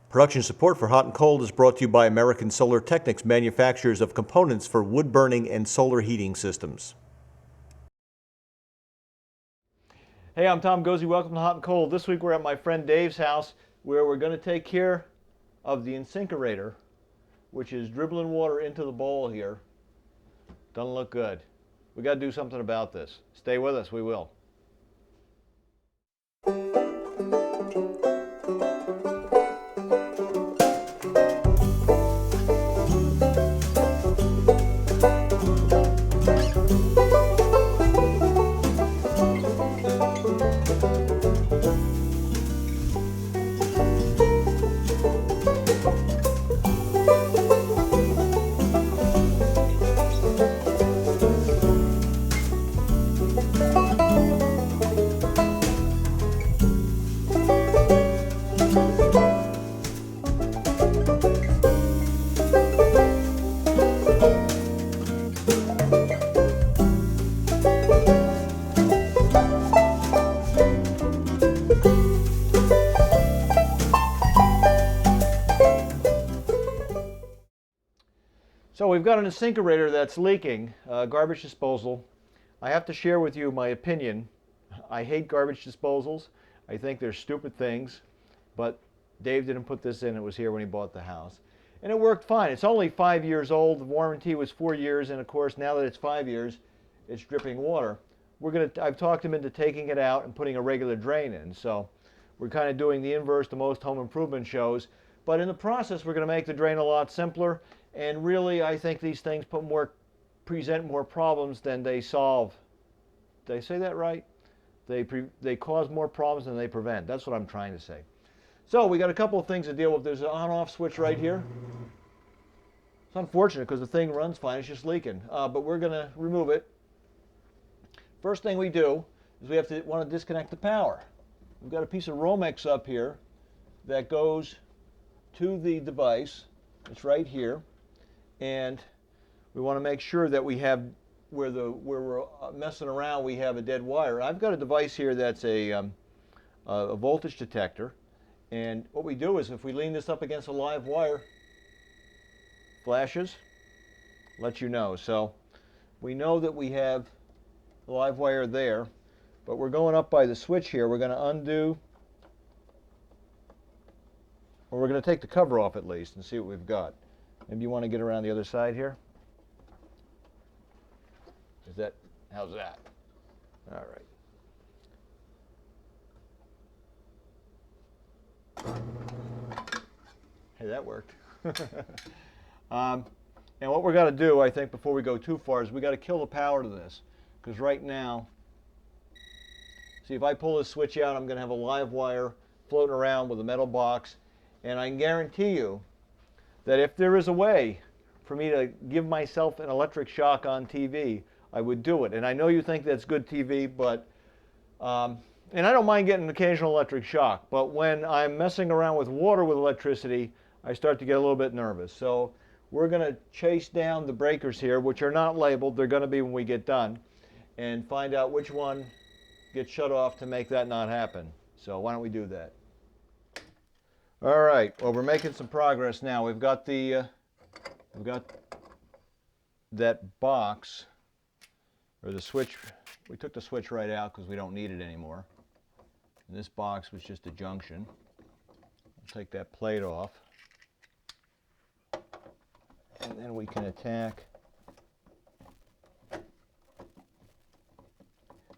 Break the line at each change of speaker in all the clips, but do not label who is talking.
Production support for Hot and Cold is brought to you by American Solar Technics, manufacturers of components for wood burning and solar heating systems. Hey, I'm Tom Gocze. Welcome to Hot and Cold. This week we're at my friend Dave's house where we're going to take care of the Insinkerator, which is dribbling water into the bowl here. Doesn't look good. We got to do something about this. Stay with us, we will. So we've got an Insinkerator that's leaking, garbage disposal. I have to share with you my opinion. I hate garbage disposals. I think they're stupid things, but Dave didn't put this in. It was here when he bought the house. And it worked fine. It's only 5 years old. The warranty was 4 years, and of course, now that it's 5 years, it's dripping water. I've talked him into taking it out and putting a regular drain in. So we're kind of doing the inverse to most home improvement shows. But in the process, we're going to make the drain a lot simpler. And really, I think these things present more problems than they solve. Did I say that right? They cause more problems than they prevent. That's what I'm trying to say. So we got a couple of things to deal with. There's an on-off switch right here. It's unfortunate because the thing runs fine. It's just leaking. But we're going to remove it. First thing we do is we want to disconnect the power. We've got a piece of Romex up here that goes to the device. It's right here. And we want to make sure that we have, where we're messing around, we have a dead wire. I've got a device here that's a voltage detector. And what we do is if we lean this up against a live wire, flashes, let you know. So we know that we have the live wire there, but we're going up by the switch here. We're going to undo, or we're going to take the cover off at least and see what we've got. Maybe you want to get around the other side here? How's that? All right. Hey, that worked. And what we're going to do, I think, before we go too far, is we got to kill the power to this. Because right now, see, if I pull this switch out, I'm going to have a live wire floating around with a metal box. And I can guarantee you that if there is a way for me to give myself an electric shock on TV, I would do it. And I know you think that's good TV, but, and I don't mind getting an occasional electric shock, but when I'm messing around with water with electricity, I start to get a little bit nervous. So we're going to chase down the breakers here, which are not labeled. They're going to be when we get done, and find out which one gets shut off to make that not happen. So why don't we do that? All right, well, we're making some progress now. We've got that box, or the switch. We took the switch right out because we don't need it anymore. And this box was just a junction. I'll take that plate off. And then we can attack.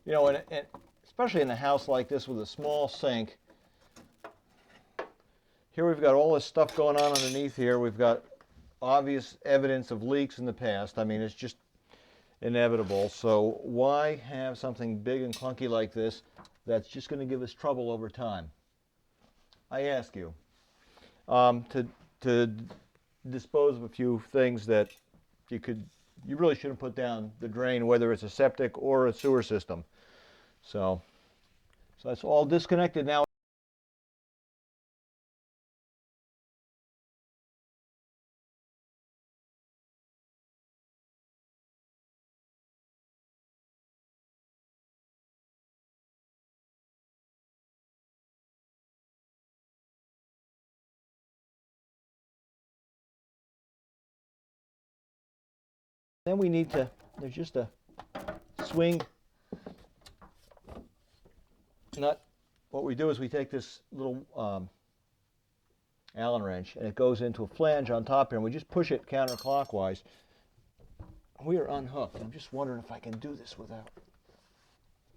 You know, and especially in a house like this with a small sink, here we've got all this stuff going on underneath here. We've got obvious evidence of leaks in the past. I mean, it's just inevitable. So why have something big and clunky like this that's just going to give us trouble over time? I ask you to dispose of a few things that you really shouldn't put down the drain, whether it's a septic or a sewer system. So that's all disconnected now. Then we need to, there's just a swing nut. What we do is we take this little Allen wrench and it goes into a flange on top here and we just push it counterclockwise. We are unhooked. I'm just wondering if I can do this without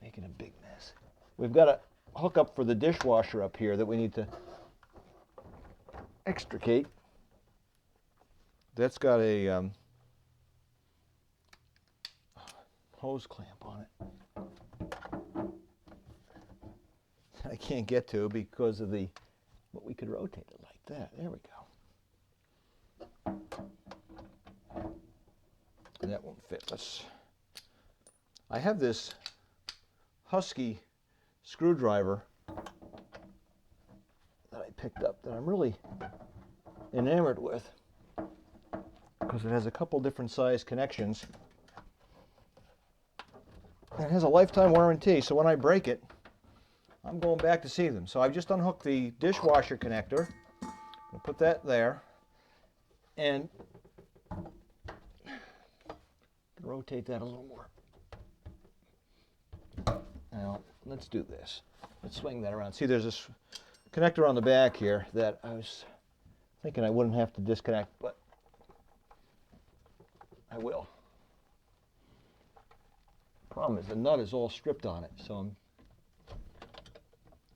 making a big mess. We've got a hook up for the dishwasher up here that we need to extricate. That's got a hose clamp on it. I can't get to because of but we could rotate it like that. There we go. And that won't fit. I have this Husky screwdriver that I picked up that I'm really enamored with because it has a couple different size connections. And it has a lifetime warranty, so when I break it, I'm going back to see them. So I've just unhooked the dishwasher connector. I'll put that there and rotate that a little more. Now, let's do this. Let's swing that around. See, there's this connector on the back here that I was thinking I wouldn't have to disconnect, but I will. Problem is the nut is all stripped on it, so I'm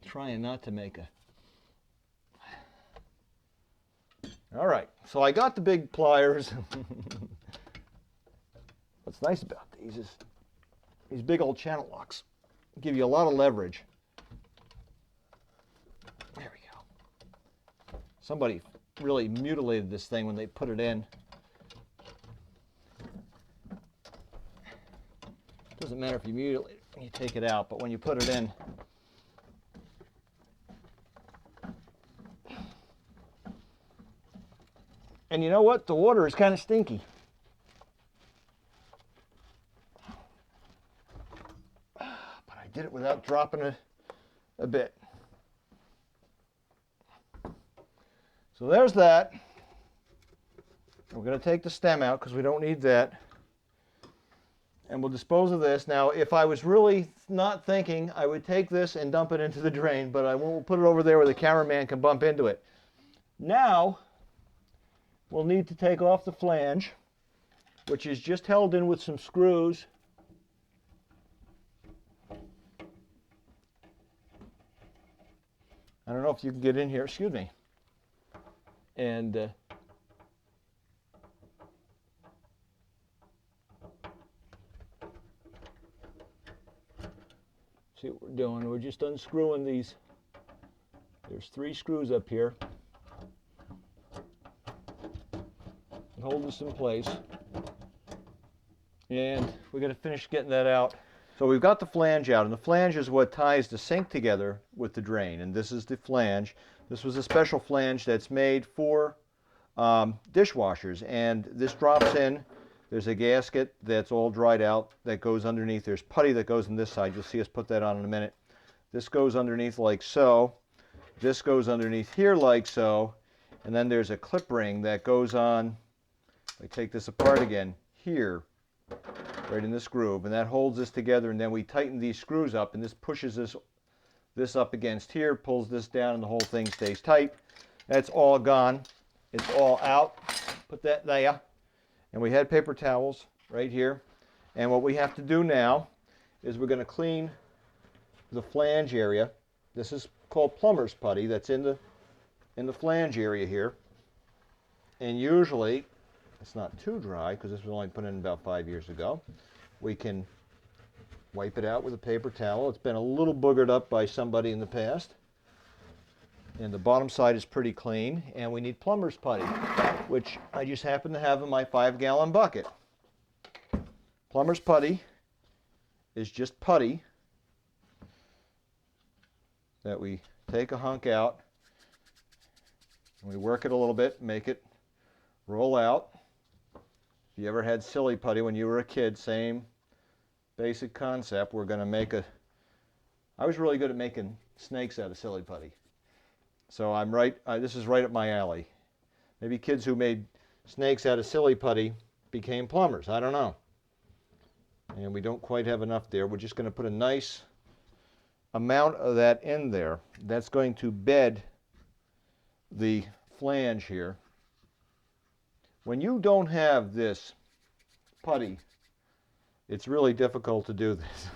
trying not to make a... All right, so I got the big pliers. What's nice about these is these big old channel locks give you a lot of leverage. There we go. Somebody really mutilated this thing when they put it in. Doesn't matter if you mutilate it when you take it out, but when you put it in, and you know what? The water is kind of stinky. But I did it without dropping a bit. So there's that. We're going to take the stem out because we don't need that. And we'll dispose of this. Now, if I was really not thinking, I would take this and dump it into the drain, but I won't put it over there where the cameraman can bump into it. Now, we'll need to take off the flange, which is just held in with some screws. I don't know if you can get in here, excuse me. And see what we're doing. We're just unscrewing these. There's 3 screws up here. Hold this in place. And we're going to finish getting that out. So we've got the flange out, and the flange is what ties the sink together with the drain. And this is the flange. This was a special flange that's made for dishwashers. And this drops in. There's a gasket that's all dried out that goes underneath. There's putty that goes on this side. You'll see us put that on in a minute. This goes underneath like so. This goes underneath here like so. And then there's a clip ring that goes on. I take this apart again here, right in this groove, and that holds this together, and then we tighten these screws up, and this pushes this up against here, pulls this down, and the whole thing stays tight. That's all gone. It's all out. Put that there. And we had paper towels right here. And what we have to do now is we're going to clean the flange area. This is called plumber's putty that's in the flange area here. And usually, it's not too dry because this was only put in about 5 years ago. We can wipe it out with a paper towel. It's been a little boogered up by somebody in the past. And the bottom side is pretty clean. And we need plumber's putty, which I just happen to have in my 5-gallon bucket. Plumber's putty is just putty that we take a hunk out and we work it a little bit, make it roll out. If you ever had silly putty when you were a kid, same basic concept. We're going to make I was really good at making snakes out of silly putty. So this is right up my alley. Maybe kids who made snakes out of silly putty became plumbers. I don't know. And we don't quite have enough there. We're just going to put a nice amount of that in there. That's going to bed the flange here. When you don't have this putty, it's really difficult to do this.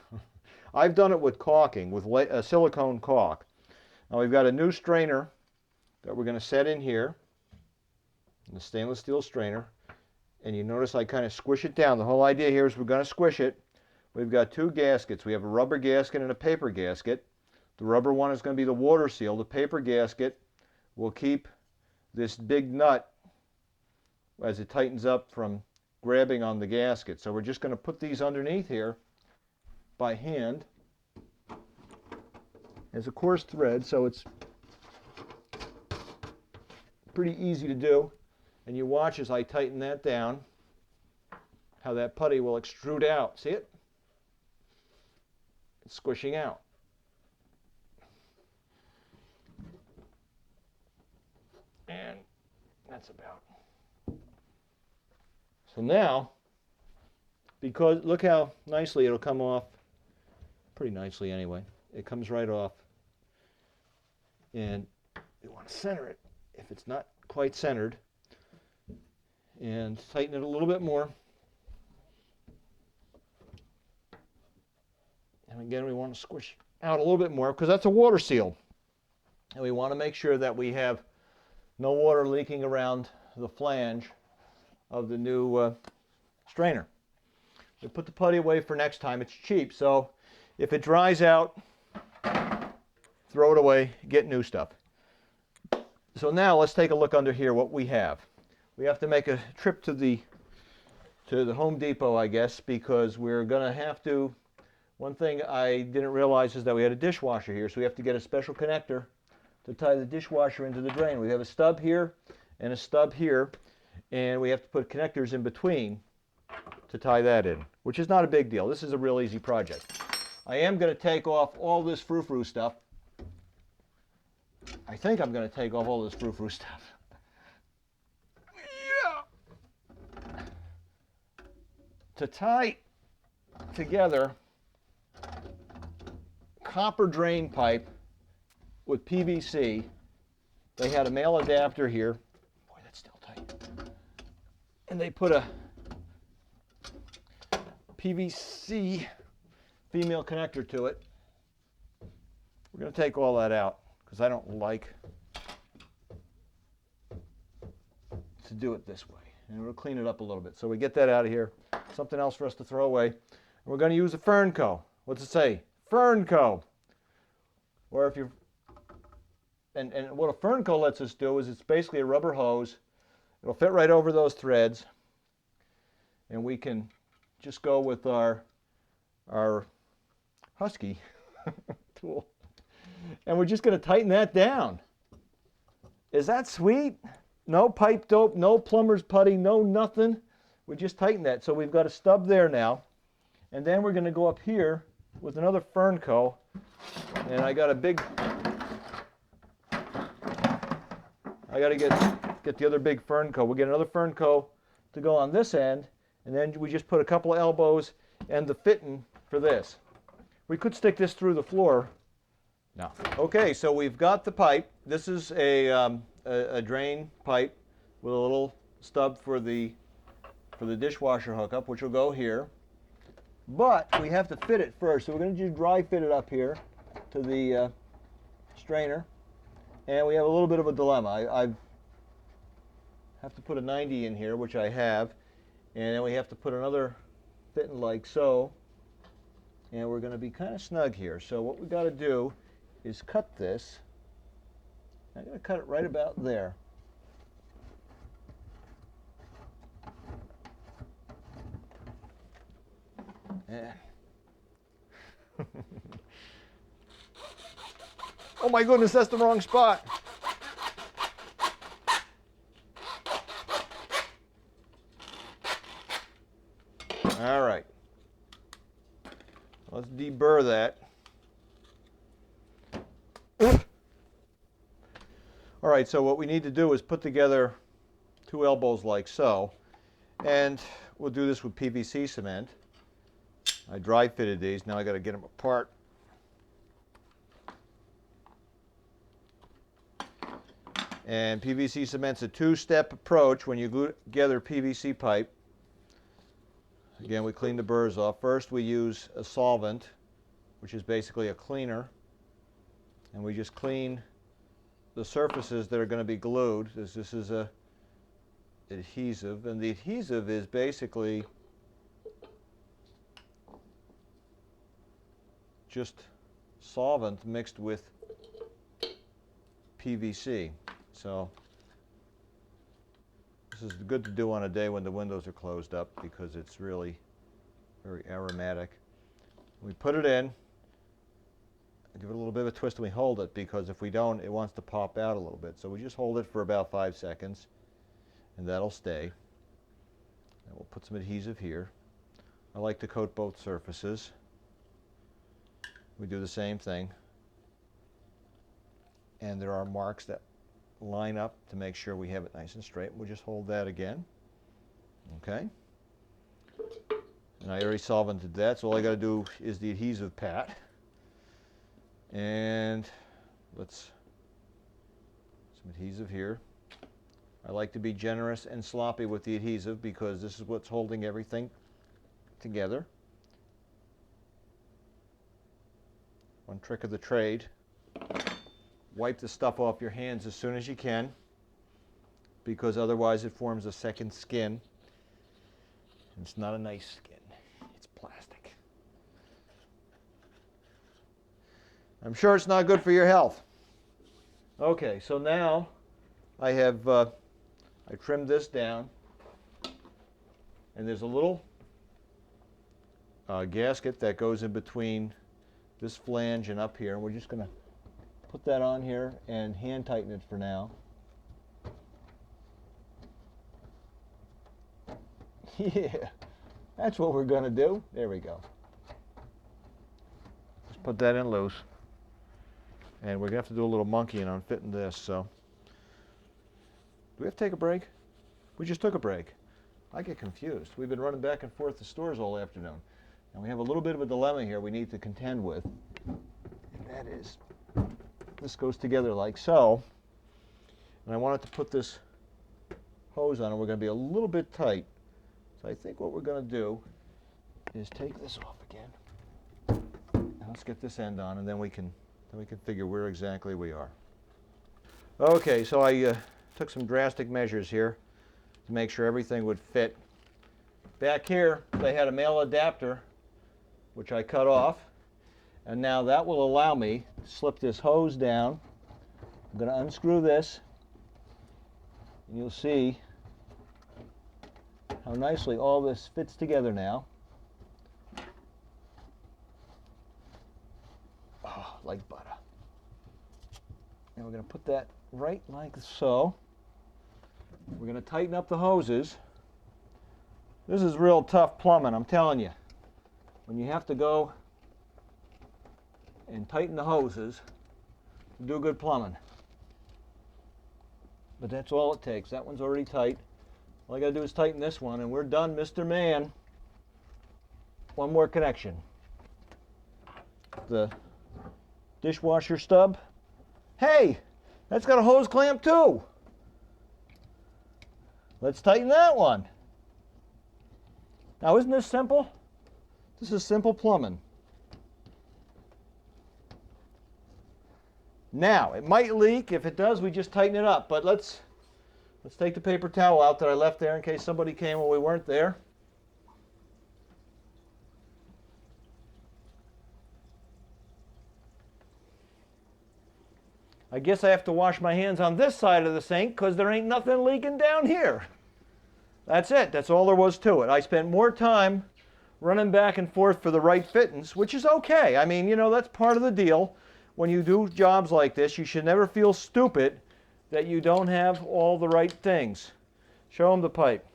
I've done it with caulking, with a silicone caulk. Now we've got a new strainer that we're going to set in here, the stainless steel strainer, and you notice I kind of squish it down. The whole idea here is we're going to squish it. We've got two gaskets. We have a rubber gasket and a paper gasket. The rubber one is going to be the water seal. The paper gasket will keep this big nut as it tightens up from grabbing on the gasket. So we're just going to put these underneath here by hand. It's a coarse thread, so it's pretty easy to do. And you watch as I tighten that down, how that putty will extrude out. See it? It's squishing out. And that's about. So now, because look how nicely it'll come off, pretty nicely anyway. It comes right off. And you want to center it if it's not quite centered. And tighten it a little bit more. And again, we want to squish out a little bit more because that's a water seal. And we want to make sure that we have no water leaking around the flange of the new strainer. We put the putty away for next time. It's cheap, so if it dries out, throw it away, get new stuff. So now let's take a look under here what we have. We have to make a trip to the Home Depot, I guess, because we're going to have to. One thing I didn't realize is that we had a dishwasher here, so we have to get a special connector to tie the dishwasher into the drain. We have a stub here and a stub here, and we have to put connectors in between to tie that in, which is not a big deal. This is a real easy project. I am going to take off all this frou-frou stuff. I think I'm going to take off all this frou-frou stuff. To tie together copper drain pipe with PVC, they had a male adapter here. Boy, that's still tight. And they put a PVC female connector to it. We're going to take all that out because I don't like to do it this way. And we'll clean it up a little bit. So we get that out of here. Something else for us to throw away. And we're going to use a Fernco. What's it say? Fernco. Or if you're, and what a Fernco lets us do is it's basically a rubber hose. It'll fit right over those threads. And we can just go with our Husky tool. And we're just going to tighten that down. Is that sweet? No pipe dope, no plumber's putty, no nothing. We just tighten that. So we've got a stub there now. And then we're going to go up here with another Fernco. And I got a big, I got to get the other big Fernco. We'll get another Fernco to go on this end. And then we just put a couple of elbows and the fitting for this. We could stick this through the floor. No. Okay, so we've got the pipe. This is a drain pipe with a little stub for the dishwasher hookup, which will go here. But we have to fit it first, so we're going to just dry fit it up here to the strainer. And we have a little bit of a dilemma. I have to put a 90 in here, which I have, and then we have to put another fitting like so. And we're going to be kind of snug here. So what we've got to do is cut this. I'm going to cut it right about there. Yeah. Oh my goodness, that's the wrong spot. All right. Let's deburr that. All right, so what we need to do is put together two elbows like so. And we'll do this with PVC cement. I dry fitted these. Now I got to get them apart. And PVC cement's a two-step approach when you glue together PVC pipe. Again, we clean the burrs off. First, we use a solvent, which is basically a cleaner, and we just clean the surfaces that are going to be glued. This is a adhesive, and the adhesive is basically just solvent mixed with PVC. So this is good to do on a day when the windows are closed up because it's really very aromatic. We put it in, give it a little bit of a twist, and we hold it, because if we don't, it wants to pop out a little bit. So we just hold it for about 5 seconds, and that'll stay. And we'll put some adhesive here. I like to coat both surfaces. We do the same thing. And there are marks that line up to make sure we have it nice and straight. We'll just hold that again. Okay. And I already solvented that, so all I got to do is the adhesive pat. And let's some adhesive here. I like to be generous and sloppy with the adhesive because this is what's holding everything together. One trick of the trade: wipe the stuff off your hands as soon as you can, because otherwise it forms a second skin. And it's not a nice skin. It's plastic. I'm sure it's not good for your health. Okay, so now I have I trimmed this down, and there's a little gasket that goes in between this flange and up here, and we're just going to put that on here and hand tighten it for now. Yeah, that's what we're going to do. There we go. Just put that in loose. And we're going to have to do a little monkeying on fitting this. So, do we have to take a break? We just took a break. I get confused. We've been running back and forth to stores all afternoon. And we have a little bit of a dilemma here we need to contend with. And that is, this goes together like so. And I wanted to put this hose on, and we're going to be a little bit tight. So I think what we're going to do is take this off again. And let's get this end on, and then we can figure where exactly we are. Okay, so I took some drastic measures here to make sure everything would fit. Back here, they had a male adapter, which I cut off, and now that will allow me to slip this hose down. I'm going to unscrew this, and you'll see how nicely all this fits together now. Oh, like butter. And we're going to put that right like so. We're going to tighten up the hoses. This is real tough plumbing, I'm telling you. When you have to go and tighten the hoses to do good plumbing. But that's all it takes. That one's already tight. All I got to do is tighten this one, and we're done, Mr. Man. One more connection. The dishwasher stub. Hey, that's got a hose clamp too. Let's tighten that one. Now, isn't this simple? This is simple plumbing. Now, it might leak. If it does, we just tighten it up. But let's take the paper towel out that I left there in case somebody came when we weren't there. I guess I have to wash my hands on this side of the sink because there ain't nothing leaking down here. That's it. That's all there was to it. I spent more time running back and forth for the right fittings, which is okay. I mean, you know, that's part of the deal. When you do jobs like this, you should never feel stupid that you don't have all the right things. Show them the pipe.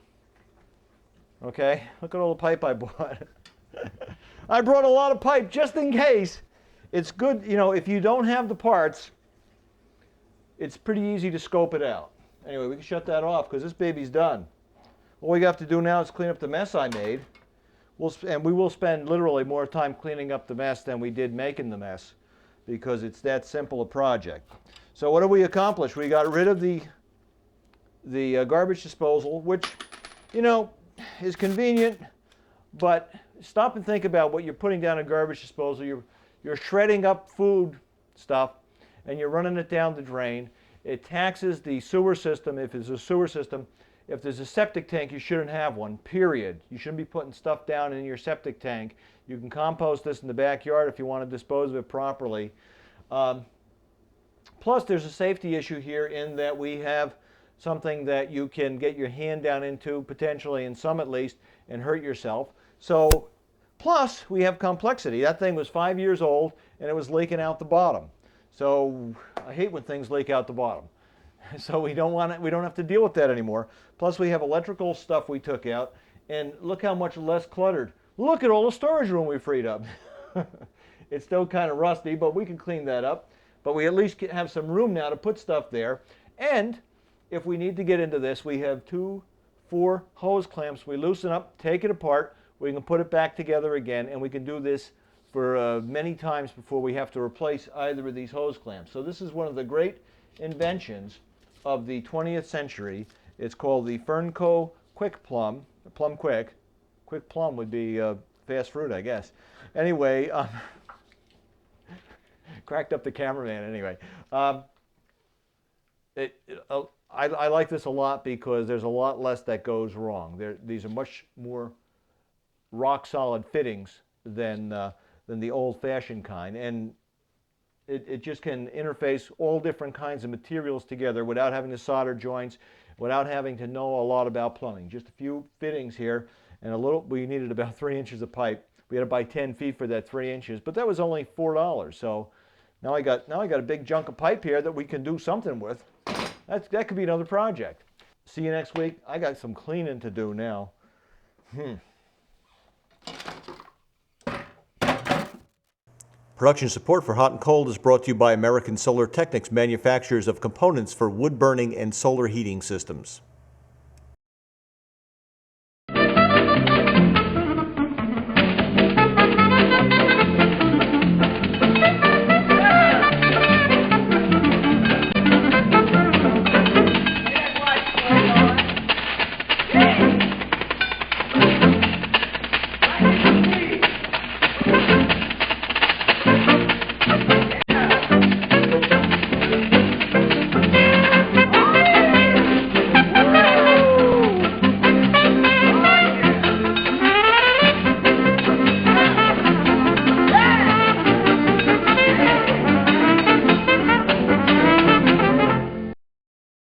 Okay? Look at all the pipe I bought. I brought a lot of pipe just in case. It's good, you know, if you don't have the parts, it's pretty easy to scope it out. Anyway, we can shut that off because this baby's done. All we have to do now is clean up the mess I made. And we will spend literally more time cleaning up the mess than we did making the mess, because it's that simple a project. So what did we accomplish? We got rid of the garbage disposal, which, you know, is convenient, but stop and think about what you're putting down a garbage disposal. You're shredding up food stuff, and you're running it down the drain. It taxes the sewer system, if it's a sewer system. If there's a septic tank, you shouldn't have one, period. You shouldn't be putting stuff down in your septic tank. You can compost this in the backyard if you want to dispose of it properly. Plus, there's a safety issue here in that we have something that you can get your hand down into, potentially, in some at least, and hurt yourself. So, plus, we have complexity. That thing was 5 years old, and it was leaking out the bottom. So, I hate when things leak out the bottom. So we don't have to deal with that anymore. Plus, we have electrical stuff we took out, and look how much less cluttered. Look at all the storage room we freed up. It's still kind of rusty, but we can clean that up. But we at least have some room now to put stuff there. And if we need to get into this, we have 4 hose clamps. We loosen up, take it apart, we can put it back together again, and we can do this for many times before we have to replace either of these hose clamps. So this is one of the great inventions of the 20th century. It's called the Fernco Quick Plum. Plum Quick. Quick Plum would be fast fruit, I guess. Anyway, cracked up the cameraman anyway. I like this a lot because there's a lot less that goes wrong. These are much more rock-solid fittings than the old-fashioned kind, and it just can interface all different kinds of materials together without having to solder joints, without having to know a lot about plumbing. Just a few fittings here, and we needed about 3 inches of pipe. We had to buy 10 feet for that 3 inches, but that was only $4. So now I got a big chunk of pipe here that we can do something with. That could be another project. See you next week. I got some cleaning to do now. Production support for Hot and Cold is brought to you by American Solar Technics, manufacturers of components for wood burning and solar heating systems.